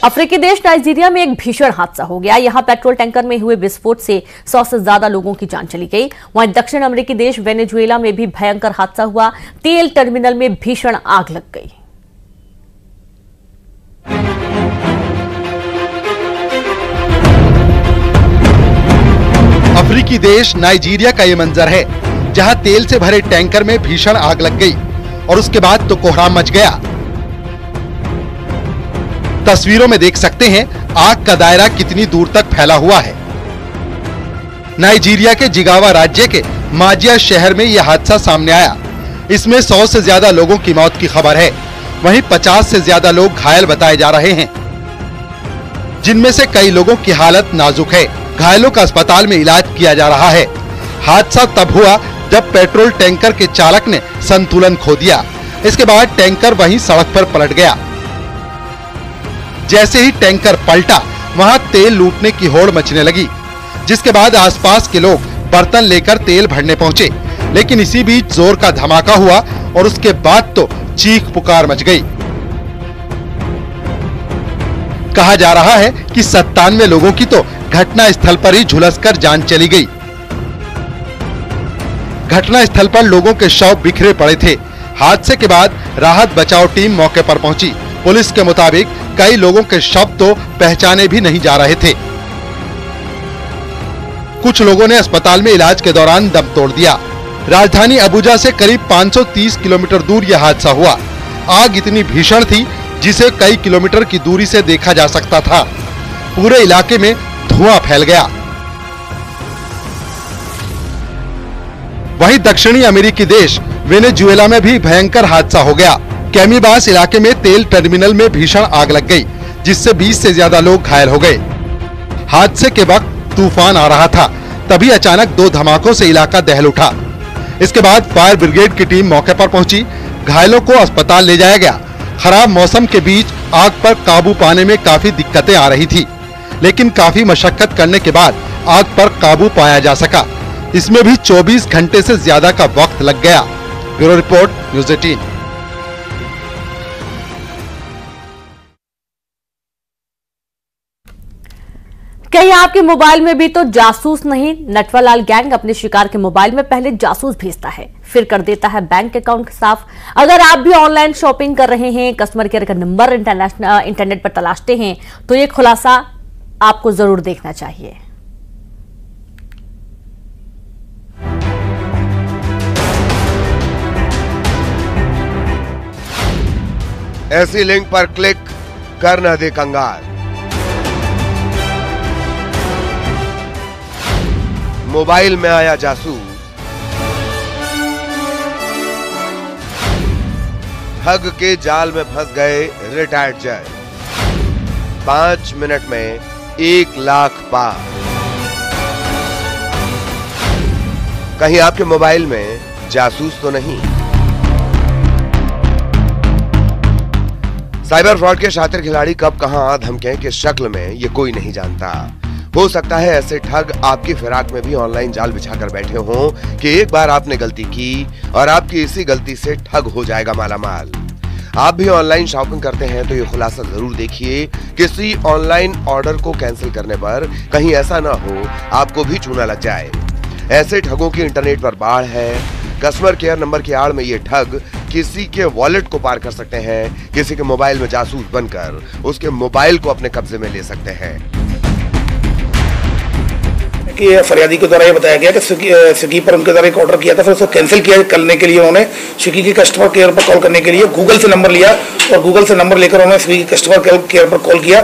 अफ्रीकी देश नाइजीरिया में एक भीषण हादसा हो गया। यहां पेट्रोल टैंकर में हुए विस्फोट से 100 से ज्यादा लोगों की जान चली गई। वहीं दक्षिण अमेरिकी देश वेनेजुएला में भी भयंकर हादसा हुआ। तेल टर्मिनल में भीषण आग लग गई। अफ्रीकी देश नाइजीरिया का ये मंजर है, जहां तेल से भरे टैंकर में भीषण आग लग गई और उसके बाद तो कोहराम मच गया। तस्वीरों में देख सकते हैं आग का दायरा कितनी दूर तक फैला हुआ है। नाइजीरिया के जिगावा राज्य के माजिया शहर में यह हादसा सामने आया। इसमें 100 से ज्यादा लोगों की मौत की खबर है। वहीं 50 से ज्यादा लोग घायल बताए जा रहे हैं, जिनमें से कई लोगों की हालत नाजुक है। घायलों का अस्पताल में इलाज किया जा रहा है। हादसा तब हुआ जब पेट्रोल टैंकर के चालक ने संतुलन खो दिया। इसके बाद टैंकर वहीं सड़क पर पलट गया। जैसे ही टैंकर पलटा, वहां तेल लूटने की होड़ मचने लगी, जिसके बाद आसपास के लोग बर्तन लेकर तेल भरने पहुंचे। लेकिन इसी बीच जोर का धमाका हुआ और उसके बाद तो चीख पुकार मच गई। कहा जा रहा है कि 97 लोगों की तो घटना स्थल पर ही झुलसकर जान चली गई। घटना स्थल पर लोगों के शव बिखरे पड़े थे। हादसे के बाद राहत बचाव टीम मौके पर पहुंची। पुलिस के मुताबिक कई लोगों के शव तो पहचाने भी नहीं जा रहे थे। कुछ लोगों ने अस्पताल में इलाज के दौरान दम तोड़ दिया। राजधानी अबुजा से करीब 530 किलोमीटर दूर यह हादसा हुआ। आग इतनी भीषण थी जिसे कई किलोमीटर की दूरी से देखा जा सकता था। पूरे इलाके में धुआं फैल गया। वहीं दक्षिणी अमेरिकी देश वेनेजुएला में भी भयंकर हादसा हो गया। कैमीबास इलाके में तेल टर्मिनल में भीषण आग लग गई, जिससे 20 से ज्यादा लोग घायल हो गए। हादसे के वक्त तूफान आ रहा था, तभी अचानक 2 धमाकों से इलाका दहल उठा। इसके बाद फायर ब्रिगेड की टीम मौके पर पहुंची। घायलों को अस्पताल ले जाया गया। खराब मौसम के बीच आग पर काबू पाने में काफी दिक्कतें आ रही थी, लेकिन काफी मशक्कत करने के बाद आग पर काबू पाया जा सका। इसमें भी 24 घंटे से ज्यादा का वक्त लग गया। Bureau report, news 18। कहीं आपके मोबाइल में भी तो जासूस नहीं, नटवरलाल गैंग अपने शिकार के मोबाइल में पहले जासूस भेजता है, फिर कर देता है बैंक अकाउंट साफ। अगर आप भी ऑनलाइन शॉपिंग कर रहे हैं, कस्टमर केयर का नंबर इंटरनेट पर तलाशते हैं, तो ये खुलासा आपको जरूर देखना चाहिए। ऐसी लिंक पर क्लिक कर न दे कंगाल। मोबाइल में आया जासूस, ठग के जाल में फंस गए रिटायर्ड जज। 5 मिनट में 1 लाख पार। कहीं आपके मोबाइल में जासूस तो नहीं? साइबर फ्रॉड के शातिर खिलाड़ी कब कहां धमके किस शक्ल में, ये कोई नहीं जानता। हो सकता है ऐसे ठग आपकी फिराक में भी ऑनलाइन जाल बिछाकर बैठे हों कि एक बार आपने गलती की और आपकी इसी गलती से ठग हो जाएगा मालामाल। आप भी ऑनलाइन शॉपिंग करते हैं तो ये खुलासा जरूर देखिए। किसी ऑनलाइन ऑर्डर को कैंसिल करने पर कहीं ऐसा ना हो आपको भी चूना लग जाए। ऐसे ठगों की इंटरनेट पर बाढ़ है। कस्टमर केयर नंबर की आड़ में ये ठग किसी के वॉलेट को पार कर सकते हैं, किसी के मोबाइल में जासूस बनकर उसके मोबाइल को अपने कब्जे में ले सकते हैं। कि फरियादी के द्वारा ये बताया गया कि स्विगी पर उनके द्वारा एक ऑर्डर किया था, फिर उसको कैंसिल किया करने के लिए उन्होंने स्विगी के कस्टमर केयर पर कॉल करने के लिए गूगल से नंबर लिया और गूगल से नंबर लेकर उन्होंने स्विगी कस्टमर केयर पर कॉल किया।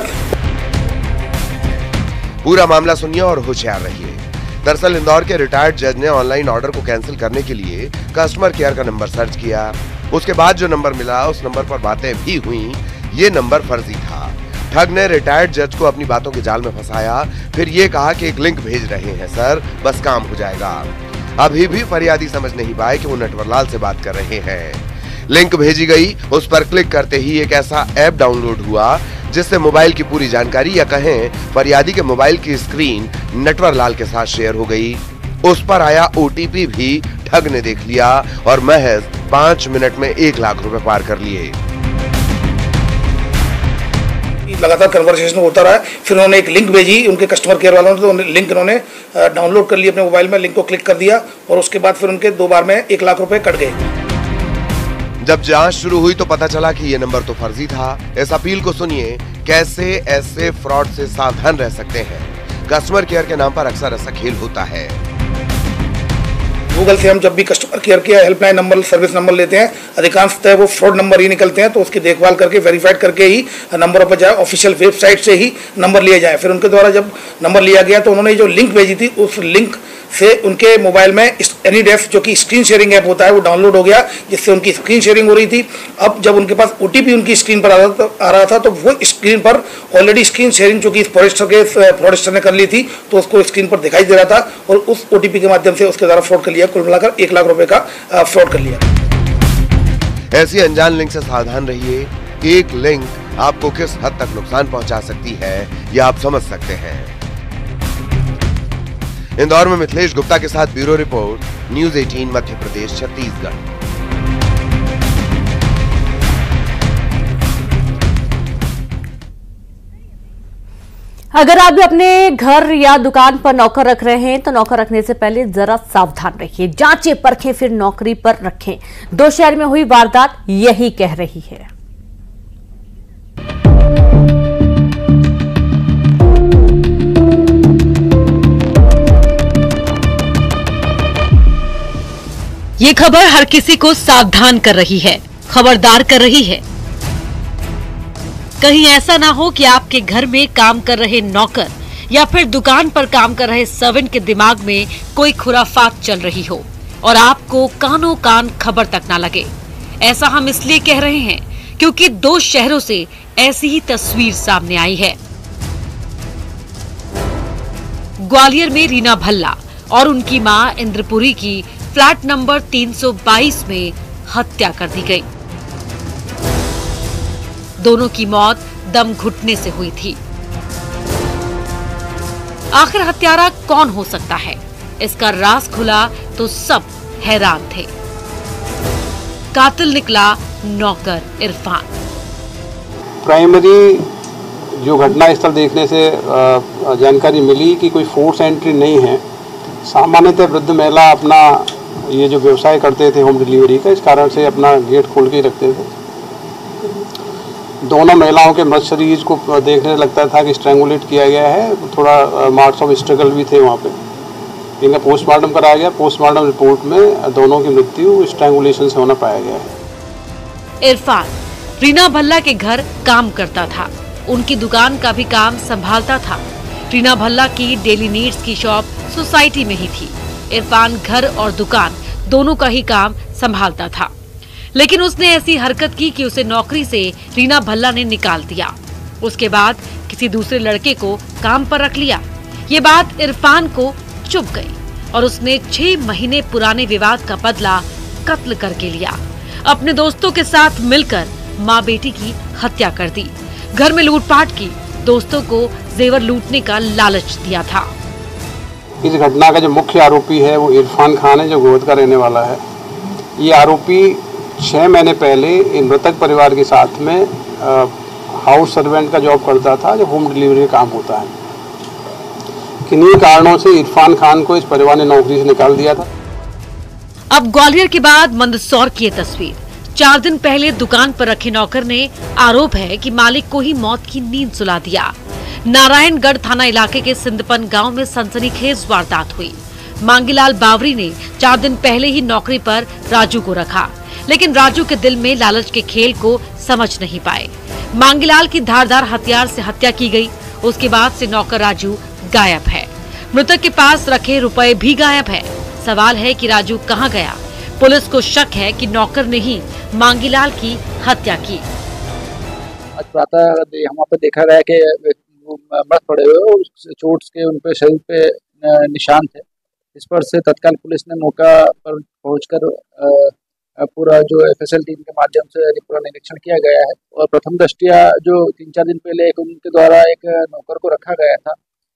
पूरा मामला सुनिए और होशियार रहिए। दरअसल इंदौर के रिटायर्ड जज ने ऑनलाइन ऑर्डर को कैंसिल करने के लिए कस्टमर केयर का नंबर सर्च किया। उसके बाद जो नंबर मिला उस नंबर पर बातें भी हुई। ये नंबर फर्जी था। ठग ने रिटायर्ड जज को अपनी बातों के जाल में फंसाया, फिर ये कहा कि एक लिंक भेज रहे हैं सर, बस काम हो जाएगा। अभी भी फरियादी समझ नहीं पाए कि वो नटवरलाल से बात कर रहे हैं। लिंक भेजी गई, उस पर क्लिक करते ही एक ऐसा ऐप डाउनलोड हुआ जिससे मोबाइल की पूरी जानकारी या कहें फरियादी के मोबाइल की स्क्रीन नटवरलाल के साथ शेयर हो गई। उस पर आया OTP भी ठग ने देख लिया और महज 5 मिनट में 1 लाख रुपए पार कर लिए। लगातार कन्वर्सेशन होता रहा। फिर उन्होंने एक लिंक भेजी उनके कस्टमर केयर वालों ने, तो लिंक उन्होंने डाउनलोड कर लिया अपने मोबाइल में, लिंक को क्लिक कर दिया और उसके बाद फिर उनके 2 बार में 1 लाख रुपए कट गए। जब जांच शुरू हुई तो पता चला कि ये नंबर तो फर्जी था। इस अपील को सुनिए, कैसे ऐसे फ्रॉड से सावधान रह सकते हैं। कस्टमर केयर के नाम पर अक्सर ऐसा खेल होता है। गूगल से हम जब भी कस्टमर केयर के हेल्पलाइन नंबर, सर्विस नंबर लेते हैं, अधिकांशतः वो फ्रॉड नंबर ही निकलते हैं, तो उसकी देखभाल करके वेरीफाइड करके ही नंबरों पर जाए, ऑफिशियल वेबसाइट से ही नंबर लिया जाए। फिर उनके द्वारा जब नंबर लिया गया तो उन्होंने जो लिंक भेजी थी, उस लिंक से उनके मोबाइल में एनीडेफ जो कि स्क्रीन शेयरिंग ऐप होता है वो डाउनलोड हो गया, जिससे उनकी स्क्रीन शेयरिंग हो रही थी। अब जब उनके पास ओटीपी उनकी स्क्रीन पर आ रहा था तो वो स्क्रीन पर ऑलरेडी स्क्रीन शेयरिंग जो कि फ्रॉडस्टर ने कर ली थी, तो उसको स्क्रीन पर दिखाई दे रहा था और उस ओटीपी के माध्यम से उसके द्वारा फ्रॉड कर लिया। कुल मिलाकर 1 लाख रुपए का फ्रॉड कर लिया। ऐसी अनजान लिंक से सावधान रहिए। एक लिंक आपको किस हद तक नुकसान पहुंचा सकती है यह आप समझ सकते हैं। इंदौर में मिथिलेश गुप्ता के साथ bureau report, news 18 Madhya Pradesh Chhattisgarh. अगर आप भी अपने घर या दुकान पर नौकर रख रहे हैं तो नौकर रखने से पहले जरा सावधान रहिए, जांचें परखें फिर नौकरी पर रखें। 2 शहर में हुई वारदात यही कह रही है। ये खबर हर किसी को सावधान कर रही है, खबरदार कर रही है। कहीं ऐसा ना हो कि आपके घर में काम कर रहे नौकर या फिर दुकान पर काम कर रहे सर्वेंट के दिमाग में कोई खुराफात चल रही हो और आपको कानों कान खबर तक ना लगे। ऐसा हम इसलिए कह रहे हैं क्योंकि 2 शहरों से ऐसी ही तस्वीर सामने आई है। ग्वालियर में रीना भल्ला और उनकी मां इंद्रपुरी की फ्लैट नंबर 322 में हत्या कर दी गई। दोनों की मौत दम घुटने से हुई थी। आखिर हत्यारा कौन हो सकता है, इसका राज खुला तो सब हैरान थे। कातिल निकला नौकर इरफान। प्राइमरी जो घटना स्थल देखने से जानकारी मिली कि कोई फोर्स एंट्री नहीं है। सामान्यतः वृद्ध महिला अपना ये जो व्यवसाय करते थे होम डिलीवरी का, इस कारण से अपना गेट खोल के ही रखते थे। दोनों महिलाओं के मृत शरीर को देखने लगता था कि स्ट्रैंगुलेट किया गया है। थोड़ा मार्क्स ऑफ स्ट्रगल भी थे वहाँ पे। इनका पोस्टमार्टम कराया गया। पोस्टमार्टम रिपोर्ट में दोनों की मृत्यु स्ट्रैंगुलेशन से होना पाया गया है। इरफान रीना भल्ला के घर काम करता था, उनकी दुकान का भी काम संभालता था। रीना भल्ला की डेली नीड्स की शॉप सोसाइटी में ही थी। इरफान घर और दुकान दोनों का ही काम संभालता था, लेकिन उसने ऐसी हरकत की कि उसे नौकरी से रीना भल्ला ने निकाल दिया। उसके बाद किसी दूसरे लड़के को काम पर रख लिया। ये बात इरफान को चुभ गई और उसने 6 महीने पुराने विवाद का बदला कत्ल करके लिया। अपने दोस्तों के साथ मिलकर माँ बेटी की हत्या कर दी, घर में लूटपाट की, दोस्तों को जेवर लूटने का लालच दिया था। इस घटना का जो मुख्य आरोपी है वो इरफान खान है, जो गोहद का रहने वाला है। ये आरोपी 6 महीने पहले इन मृतक परिवार के साथ में हाउस सर्वेंट का जॉब करता था, जो होम डिलीवरी का काम होता है। किन्हीं कारणों से इरफान खान को इस परिवार ने नौकरी से निकाल दिया था। अब ग्वालियर के बाद मंदसौर की ये तस्वीर। 4 दिन पहले दुकान पर रखे नौकर ने आरोप है कि मालिक को ही मौत की नींद सुला दिया। नारायणगढ़ थाना इलाके के सिंधपन गांव में सनसनीखेज वारदात हुई। मांगीलाल बावरी ने 4 दिन पहले ही नौकरी पर राजू को रखा, लेकिन राजू के दिल में लालच के खेल को समझ नहीं पाए। मांगीलाल की धारदार हथियार से हत्या की गई। उसके बाद से नौकर राजू गायब है। मृतक के पास रखे रुपए भी गायब है। सवाल है कि राजू कहां गया। पुलिस को शक है कि नौकर ने ही मांगीलाल की हत्या की। आज प्रातः वहाँ पे देखा गया कि मृत पड़े हुए और चोट के उन पे शरीर पे निशान थे। इस पर से तत्काल पुलिस ने मौका पर पहुंचकर पूरा जो एफएसएल टीम के माध्यम से पूरा निरीक्षण किया गया है और प्रथम दृष्टिया जो 3-4 दिन पहले उनके द्वारा एक नौकर को रखा गया था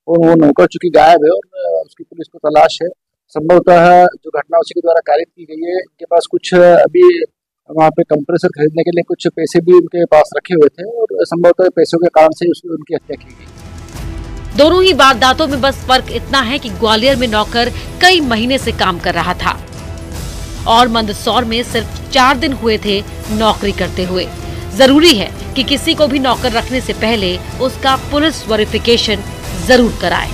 और वो नौकर चूंकि गायब है और उसकी पुलिस को तलाश है। संभवतः जो घटना उसी के द्वारा कारित की गई है। इनके पास कुछ अभी वहाँ पे कंप्रेसर खरीदने के लिए कुछ पैसे भी उनके पास रखे हुए थे और संभवतः पैसों के कारण से उनकी हत्या की गई। दोनों ही वारदातों में बस फर्क इतना है कि ग्वालियर में नौकर कई महीने से काम कर रहा था और मंदसौर में सिर्फ 4 दिन हुए थे नौकरी करते हुए। जरूरी है कि किसी को भी नौकर रखने से पहले उसका पुलिस वेरिफिकेशन जरूर कराएं।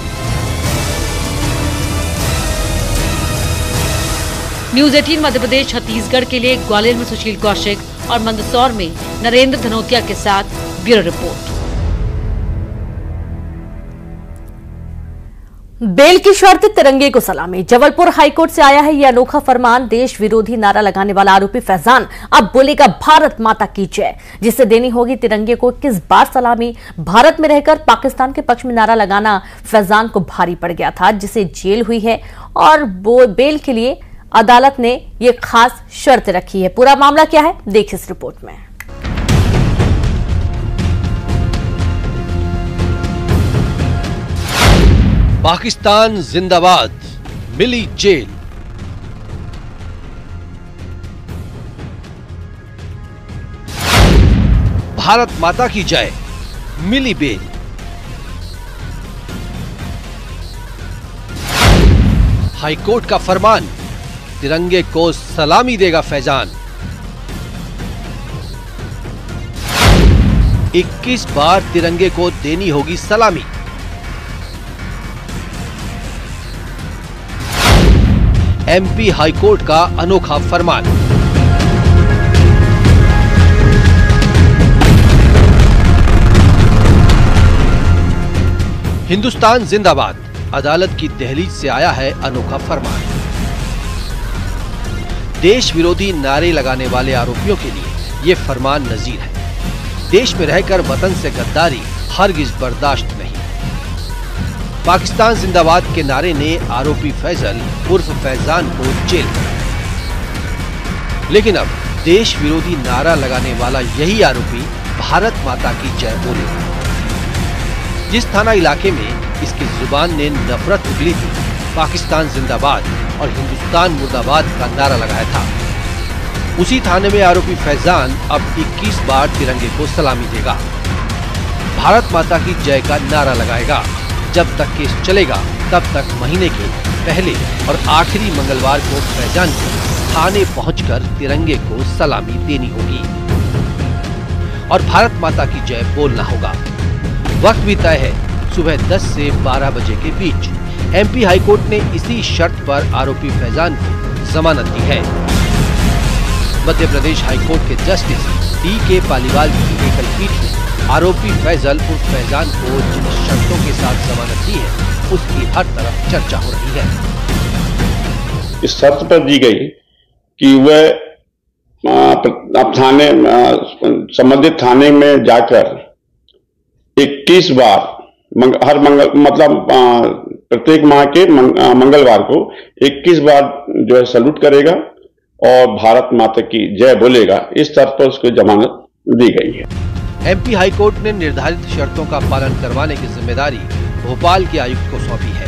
न्यूज़ 18 मध्य प्रदेश छत्तीसगढ़ के लिए ग्वालियर में सुशील कौशिक और मंदसौर में नरेंद्र धनोतिया के साथ ब्यूरो रिपोर्ट। बेल की शर्त तिरंगे को सलामी। जबलपुर हाईकोर्ट से आया है यह अनोखा फरमान। देश विरोधी नारा लगाने वाला आरोपी फैजान अब बोलेगा भारत माता की जय, जिससे देनी होगी तिरंगे को 21 बार सलामी। भारत में रहकर पाकिस्तान के पक्ष में नारा लगाना फैजान को भारी पड़ गया था, जिसे जेल हुई है और बेल के लिए अदालत ने ये खास शर्त रखी है। पूरा मामला क्या है, देखिए इस रिपोर्ट में। पाकिस्तान जिंदाबाद, मिली जेल। भारत माता की जय, मिली बेल। हाईकोर्ट का फरमान, तिरंगे को सलामी देगा फैजान। 21 बार तिरंगे को देनी होगी सलामी। एमपी हाईकोर्ट का अनोखा फरमान। हिंदुस्तान जिंदाबाद, अदालत की दहलीज से आया है अनोखा फरमान। देश विरोधी नारे लगाने वाले आरोपियों के लिए ये फरमान नजीर है। देश में रहकर वतन से गद्दारी हरगिज बर्दाश्त नहीं। पाकिस्तान जिंदाबाद के नारे ने आरोपी फैजल उर्फ फैजान को जेल कर। लेकिन अब देश विरोधी नारा लगाने वाला यही आरोपी भारत माता की जय बोलेगा। जिस थाना इलाके में इसकी जुबान ने नफरत उगली थी, पाकिस्तान जिंदाबाद और हिंदुस्तान मुर्दाबाद का नारा लगाया था, उसी थाने में आरोपी फैजान अब 21 बार तिरंगे को सलामी देगा। भारत माता की जय का नारा लगाएगा। जब तक केस चलेगा तब तक महीने के पहले और आखिरी मंगलवार को फैजान को थाने पहुंचकर तिरंगे को सलामी देनी होगी और भारत माता की जय बोलना होगा। वक्त भी तय है, सुबह 10 से 12 बजे के बीच। एमपी हाईकोर्ट ने इसी शर्त पर आरोपी फैजान को जमानत दी है। मध्य प्रदेश हाईकोर्ट के जस्टिस डी.के. पालीवाल की एकल पीठ ने आरोपी फैजल उर्फ फैजान को जिन शर्तों के साथ जमानत दी है, उसकी हर तरफ चर्चा हो रही है। इस शर्त पर दी गई कि वह थाने संबंधित थाने में जाकर 21 बार प्रत्येक माह के मंगलवार को 21 बार जो है सैल्यूट करेगा और भारत माता की जय बोलेगा। इस शर्त पर उसको जमानत दी गई है। एमपी हाईकोर्ट ने निर्धारित शर्तों का पालन करवाने की जिम्मेदारी भोपाल के आयुक्त को सौंपी है।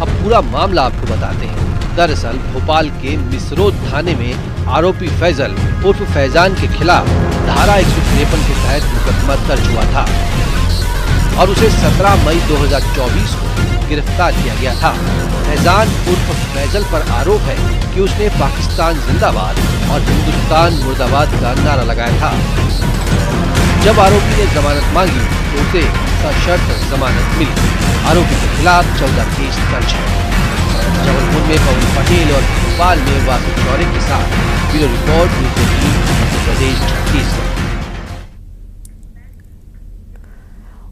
अब पूरा मामला आपको बताते हैं। दरअसल भोपाल के मिसरोद थाने में आरोपी फैजल उर्फ फैजान के खिलाफ धारा 153 के तहत मुकदमा दर्ज हुआ था और उसे 17 मई 2024 को गिरफ्तार किया गया था। फैजान उर्फ फैजल पर आरोप है कि उसने पाकिस्तान जिंदाबाद और हिंदुस्तान मुर्दाबाद का नारा लगाया था। जब आरोपी ने जमानत मांगी तो उसे सशर्त जमानत मिली। आरोपी के खिलाफ 14 केस दर्ज है। जबलपुर में पवन पटेल और भोपाल में वासु चौरे के साथ ब्यूरो रिपोर्ट, मध्य प्रदेश, छत्तीसगढ़।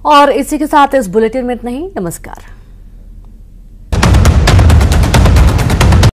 और इसी के साथ इस बुलेटिन में इतना ही। नमस्कार।